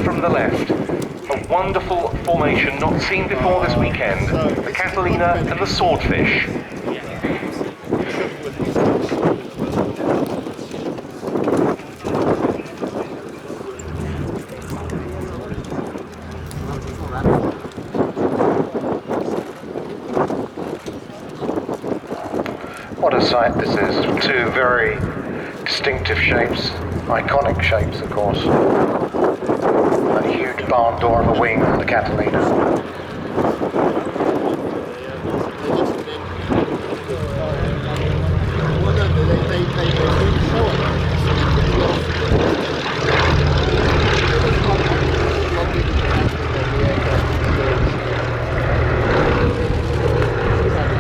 from the left. A wonderful formation not seen before this weekend. The Catalina and the Swordfish. What a sight this is. Two very distinctive shapes, iconic shapes of course. That huge barn door of a wing on the Catalina.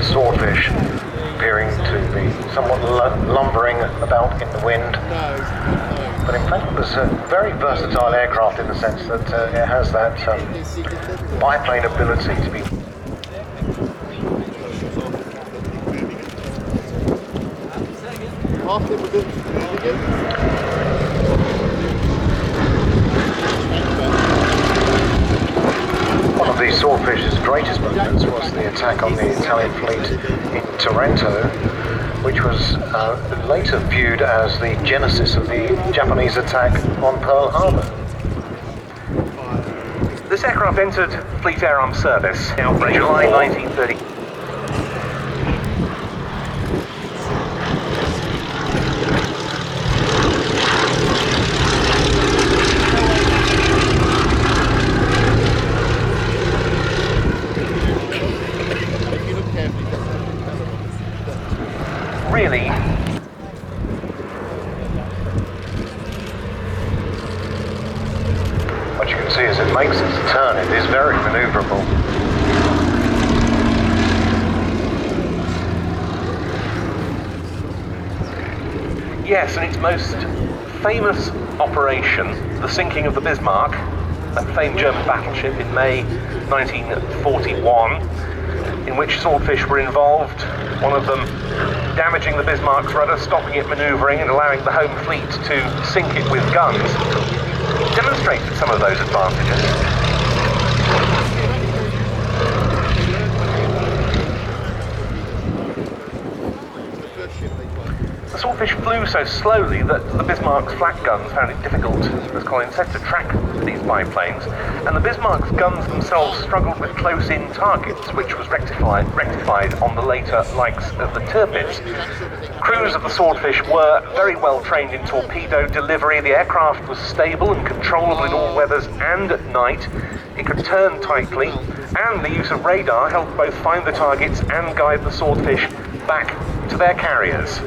Swordfish appearing to be somewhat lumbering about in the wind, but in fact it was a very versatile aircraft in the sense that it has that biplane ability to be One of the Swordfish's greatest moments was the attack on the Italian fleet in Taranto, which was later viewed as the genesis of the Japanese attack on Pearl Harbor. This aircraft entered Fleet Air Arm service in July 1930. Really, what you can see as it makes its turn, it is very manoeuvrable. yes, and its most famous operation, the sinking of the Bismarck, a famed German battleship in May 1941, in which Swordfish were involved, one of them damaging the Bismarck's rudder, stopping it manoeuvring and allowing the home fleet to sink it with guns, demonstrated some of those advantages. The Swordfish flew so slowly that the Bismarck's flak guns found it difficult, as Colin said, to track these biplanes, and the Bismarck's guns themselves struggled with close-in targets, which was rectified on the later likes of the Tirpitz. Crews of the Swordfish were very well trained in torpedo delivery. The aircraft was stable and controllable in all weathers and at night. It could turn tightly, and the use of radar helped both find the targets and guide the Swordfish back to their carriers.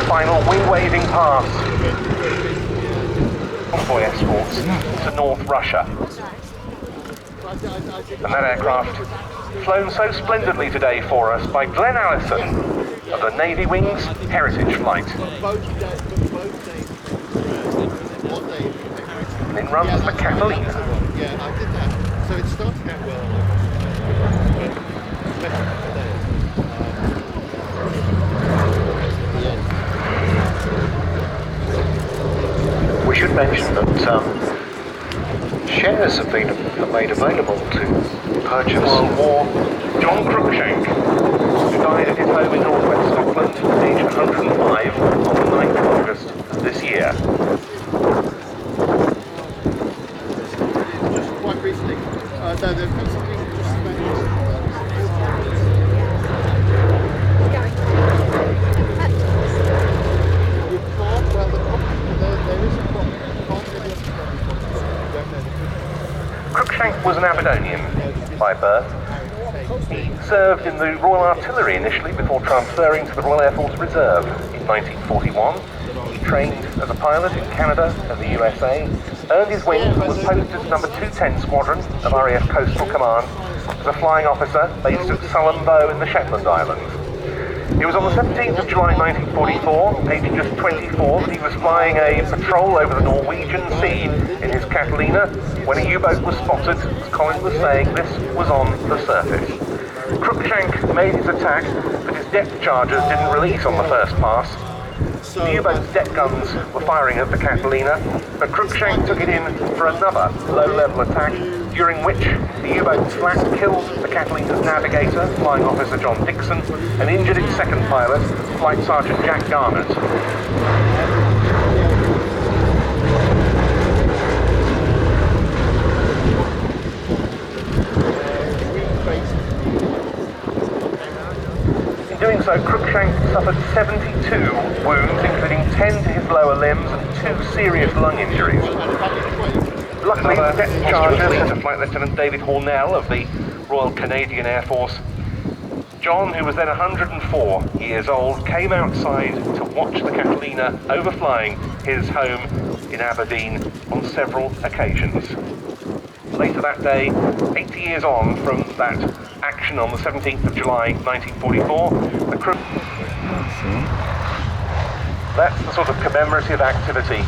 Final wing-waving pass. Convoy escorts to North Russia. And that aircraft, flown so splendidly today for us by Glenn Allison of the Navy Wings Heritage Flight. And in runs the Catalina. Yeah, I did that. So it started out well. We should mention that shares have been made available to purchase. World War, John Cruikshank, who died at his home in northwest Scotland, aged 105, on the 9th of August this year. Just quite recently, no, they've got something just about Cruikshank was an Aberdonian by birth. He served in the Royal Artillery initially before transferring to the Royal Air Force Reserve in 1941. He trained as a pilot in Canada and the USA, earned his wings and was posted to number 210 Squadron of RAF Coastal Command as a flying officer based at Sullom in the Shetland Islands. It was on the 17th of July 1944, aged just 24, that he was flying a patrol over the Norwegian Sea in his Catalina when a U-boat was spotted. As Colin was saying, this was on the surface. Crookshank made his attack, but his depth charges didn't release on the first pass. The U-boat's depth guns were firing at the Catalina, but Crookshank took it in for another low-level attack, during which the U-boat's flak killed the Catalina's navigator, Flying Officer John Dixon, and injured its second pilot, Flight Sergeant Jack Garnett. In doing so, Crookshank suffered 72 wounds, including 10 to his lower limbs and 2 serious lung injuries. Luckily, the depth charger, Flight Lieutenant David Hornell of the Royal Canadian Air Force, John, who was then 104 years old, came outside to watch the Catalina overflying his home in Aberdeen on several occasions. Later that day, 80 years on from that action on the 17th of July 1944, the crew... That's the sort of commemorative activity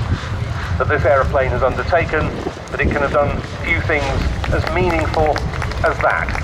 that this aeroplane has undertaken, but it can have done few things as meaningful as that.